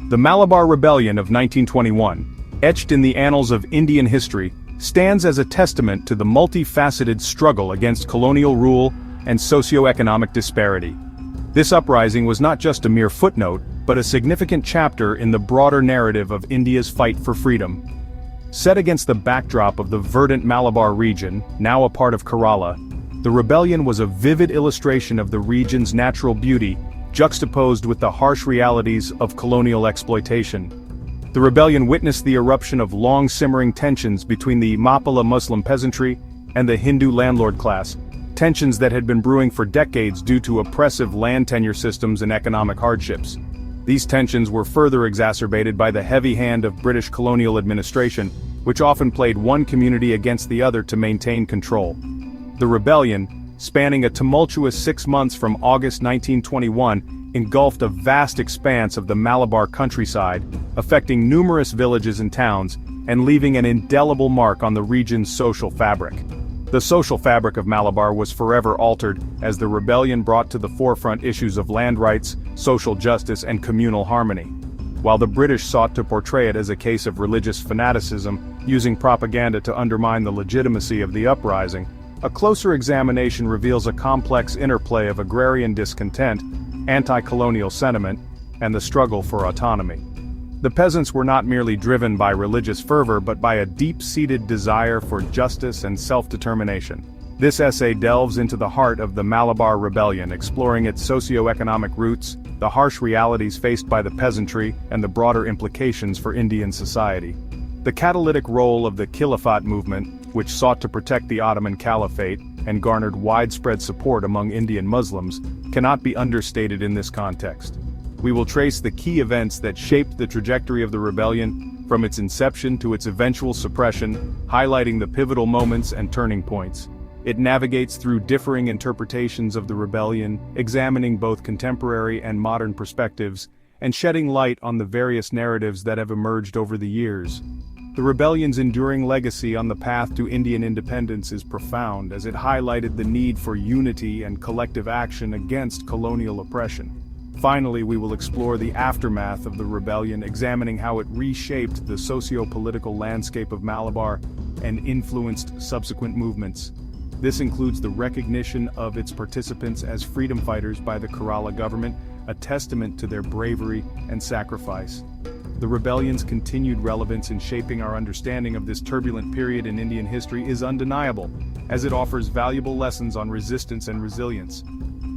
The Malabar Rebellion of 1921, etched in the annals of Indian history, stands as a testament to the multifaceted struggle against colonial rule and socio-economic disparity. This uprising was not just a mere footnote, but a significant chapter in the broader narrative of India's fight for freedom. Set against the backdrop of the verdant Malabar region, now a part of Kerala, the rebellion was a vivid illustration of the region's natural beauty, juxtaposed with the harsh realities of colonial exploitation. The rebellion witnessed the eruption of long-simmering tensions between the Mappila Muslim peasantry and the Hindu landlord class, tensions that had been brewing for decades due to oppressive land tenure systems and economic hardships. These tensions were further exacerbated by the heavy hand of British colonial administration, which often played one community against the other to maintain control. The rebellion, spanning a tumultuous 6 months from August 1921, engulfed a vast expanse of the Malabar countryside, affecting numerous villages and towns, and leaving an indelible mark on the region's social fabric. The social fabric of Malabar was forever altered as the rebellion brought to the forefront issues of land rights, social justice, and communal harmony. While the British sought to portray it as a case of religious fanaticism, using propaganda to undermine the legitimacy of the uprising, a closer examination reveals a complex interplay of agrarian discontent, anti-colonial sentiment, and the struggle for autonomy. The peasants were not merely driven by religious fervor but by a deep-seated desire for justice and self-determination. This essay delves into the heart of the Malabar Rebellion, exploring its socio-economic roots, the harsh realities faced by the peasantry, and the broader implications for Indian society. The catalytic role of the Khilafat movement, which sought to protect the Ottoman Caliphate and garnered widespread support among Indian Muslims, cannot be understated in this context. We will trace the key events that shaped the trajectory of the rebellion, from its inception to its eventual suppression, highlighting the pivotal moments and turning points. It navigates through differing interpretations of the rebellion, examining both contemporary and modern perspectives, and shedding light on the various narratives that have emerged over the years. The rebellion's enduring legacy on the path to Indian independence is profound, as it highlighted the need for unity and collective action against colonial oppression. Finally, we will explore the aftermath of the rebellion, examining how it reshaped the socio-political landscape of Malabar and influenced subsequent movements. This includes the recognition of its participants as freedom fighters by the Kerala government, a testament to their bravery and sacrifice. The rebellion's continued relevance in shaping our understanding of this turbulent period in Indian history is undeniable, as it offers valuable lessons on resistance and resilience.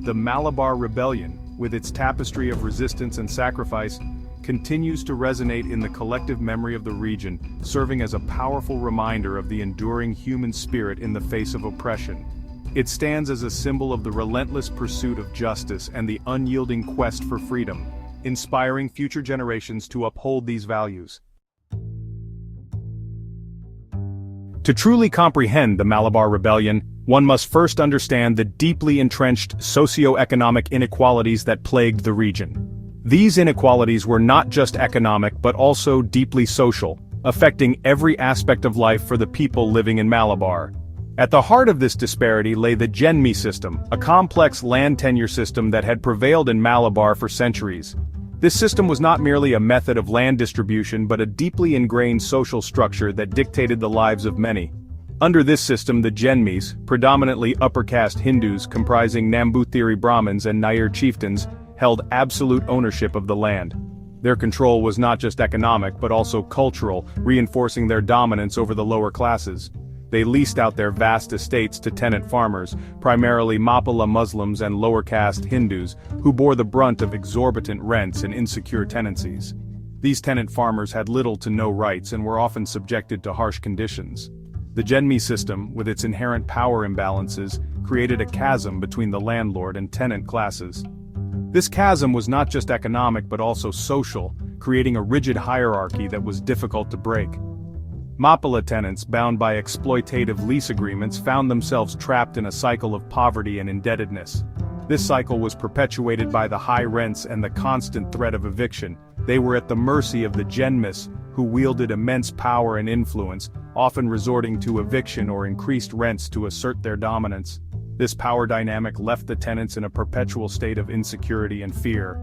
The Malabar Rebellion, with its tapestry of resistance and sacrifice, continues to resonate in the collective memory of the region, serving as a powerful reminder of the enduring human spirit in the face of oppression. It stands as a symbol of the relentless pursuit of justice and the unyielding quest for freedom, inspiring future generations to uphold these values. To truly comprehend the Malabar Rebellion, one must first understand the deeply entrenched socio-economic inequalities that plagued the region. These inequalities were not just economic but also deeply social, affecting every aspect of life for the people living in Malabar. At the heart of this disparity lay the Jenmi system, a complex land tenure system that had prevailed in Malabar for centuries. This system was not merely a method of land distribution but a deeply ingrained social structure that dictated the lives of many. Under this system, the Jenmis, predominantly upper-caste Hindus comprising Namboothiri Brahmins and Nair chieftains, held absolute ownership of the land. Their control was not just economic but also cultural, reinforcing their dominance over the lower classes. They leased out their vast estates to tenant farmers, primarily Mappila Muslims and lower-caste Hindus, who bore the brunt of exorbitant rents and insecure tenancies. These tenant farmers had little to no rights and were often subjected to harsh conditions. The Jenmi system, with its inherent power imbalances, created a chasm between the landlord and tenant classes. This chasm was not just economic but also social, creating a rigid hierarchy that was difficult to break. Mappila tenants, bound by exploitative lease agreements, found themselves trapped in a cycle of poverty and indebtedness. This cycle was perpetuated by the high rents and the constant threat of eviction. They were at the mercy of the Jenmis, who wielded immense power and influence, often resorting to eviction or increased rents to assert their dominance. This power dynamic left the tenants in a perpetual state of insecurity and fear.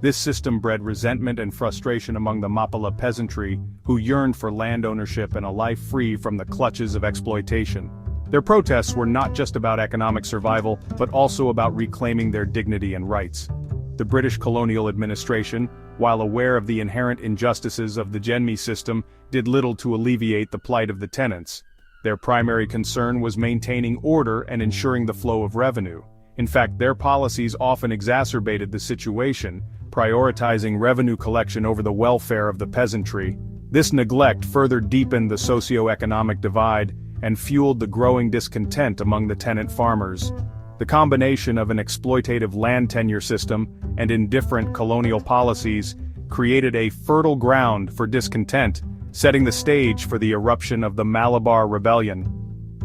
This system bred resentment and frustration among the Mappila peasantry, who yearned for land ownership and a life free from the clutches of exploitation. Their protests were not just about economic survival, but also about reclaiming their dignity and rights. The British colonial administration, while aware of the inherent injustices of the Jenmi system, did little to alleviate the plight of the tenants. Their primary concern was maintaining order and ensuring the flow of revenue. In fact, their policies often exacerbated the situation, prioritizing revenue collection over the welfare of the peasantry. This neglect further deepened the socio-economic divide and fueled the growing discontent among the tenant farmers. The combination of an exploitative land tenure system and indifferent colonial policies created a fertile ground for discontent, setting the stage for the eruption of the Malabar Rebellion.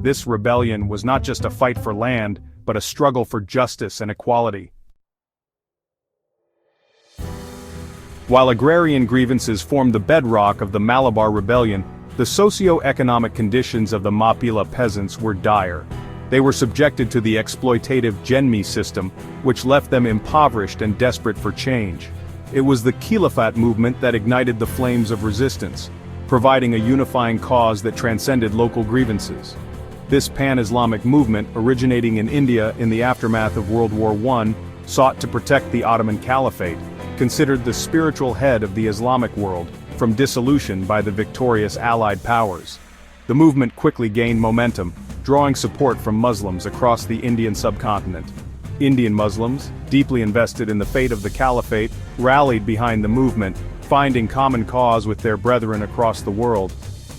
This rebellion was not just a fight for land, but a struggle for justice and equality. While agrarian grievances formed the bedrock of the Malabar Rebellion, the socio-economic conditions of the Mappila peasants were dire. They were subjected to the exploitative Jenmi system, which left them impoverished and desperate for change. It was the Khilafat movement that ignited the flames of resistance, providing a unifying cause that transcended local grievances. This pan-Islamic movement, originating in India in the aftermath of World War I, sought to protect the Ottoman Caliphate, considered the spiritual head of the Islamic world, from dissolution by the victorious Allied powers. The movement quickly gained momentum, drawing support from Muslims across the Indian subcontinent. Indian Muslims, deeply invested in the fate of the Caliphate, rallied behind the movement, finding common cause with their brethren across the world.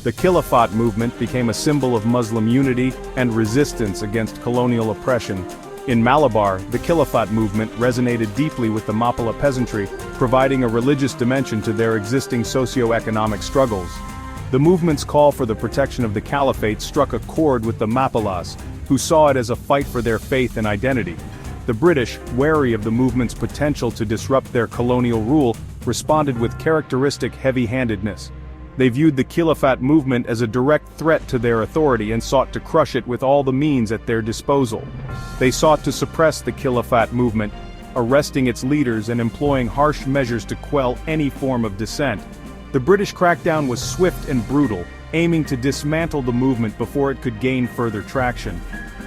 The Khilafat movement became a symbol of Muslim unity and resistance against colonial oppression. In Malabar, the Khilafat movement resonated deeply with the Mappila peasantry, providing a religious dimension to their existing socio-economic struggles. The movement's call for the protection of the Caliphate struck a chord with the Mappilas, who saw it as a fight for their faith and identity. The British, wary of the movement's potential to disrupt their colonial rule, responded with characteristic heavy-handedness. They viewed the Khilafat movement as a direct threat to their authority and sought to crush it with all the means at their disposal. They sought to suppress the Khilafat movement, arresting its leaders and employing harsh measures to quell any form of dissent. The British crackdown was swift and brutal, aiming to dismantle the movement before it could gain further traction.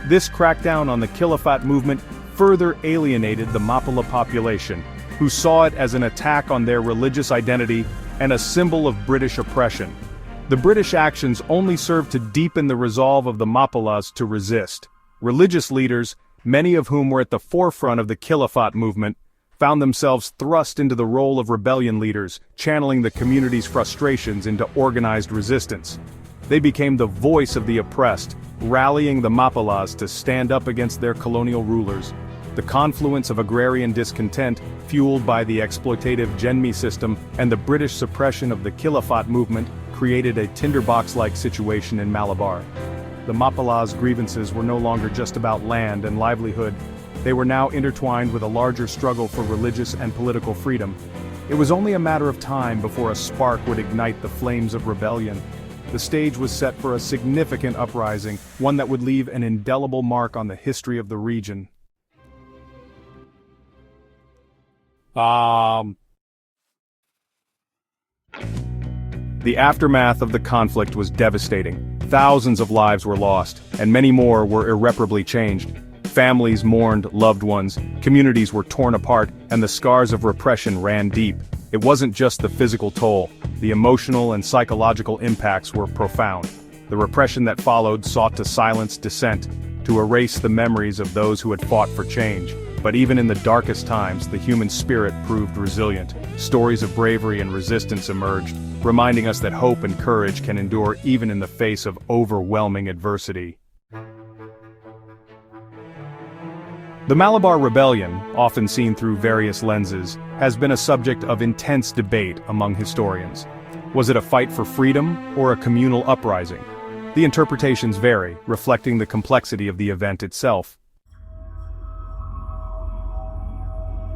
This crackdown on the Khilafat movement further alienated the Mappila population, who saw it as an attack on their religious identity and a symbol of British oppression. The British actions only served to deepen the resolve of the Mappilas to resist. Religious leaders, many of whom were at the forefront of the Khilafat movement, found themselves thrust into the role of rebellion leaders, channeling the community's frustrations into organized resistance. They became the voice of the oppressed, rallying the Mappilas to stand up against their colonial rulers. The confluence of agrarian discontent, fueled by the exploitative Jenmi system and the British suppression of the Khilafat movement, created a tinderbox-like situation in Malabar. The Mappilas' grievances were no longer just about land and livelihood. They were now intertwined with a larger struggle for religious and political freedom. It was only a matter of time before a spark would ignite the flames of rebellion. The stage was set for a significant uprising, one that would leave an indelible mark on the history of the region. The aftermath of the conflict was devastating. Thousands of lives were lost, and many more were irreparably changed. Families mourned loved ones, communities were torn apart, and the scars of repression ran deep. It wasn't just the physical toll. The emotional and psychological impacts were profound. The repression that followed sought to silence dissent, to erase the memories of those who had fought for change. But even in the darkest times, the human spirit proved resilient. Stories of bravery and resistance emerged, reminding us that hope and courage can endure even in the face of overwhelming adversity. The Malabar Rebellion, often seen through various lenses, has been a subject of intense debate among historians. Was it a fight for freedom or a communal uprising? The interpretations vary, reflecting the complexity of the event itself.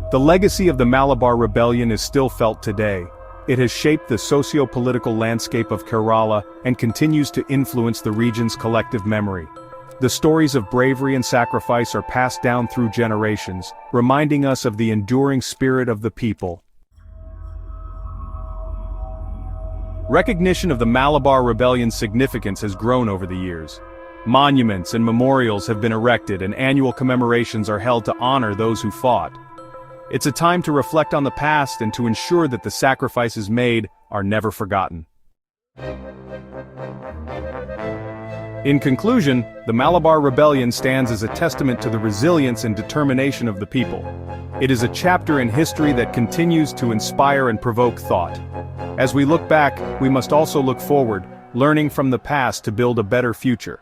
The legacy of the Malabar Rebellion is still felt today. It has shaped the socio-political landscape of Kerala and continues to influence the region's collective memory. The stories of bravery and sacrifice are passed down through generations, reminding us of the enduring spirit of the people. Recognition of the Malabar Rebellion's significance has grown over the years. Monuments and memorials have been erected and annual commemorations are held to honor those who fought. It's a time to reflect on the past and to ensure that the sacrifices made are never forgotten. In conclusion, the Malabar Rebellion stands as a testament to the resilience and determination of the people. It is a chapter in history that continues to inspire and provoke thought. As we look back, we must also look forward, learning from the past to build a better future.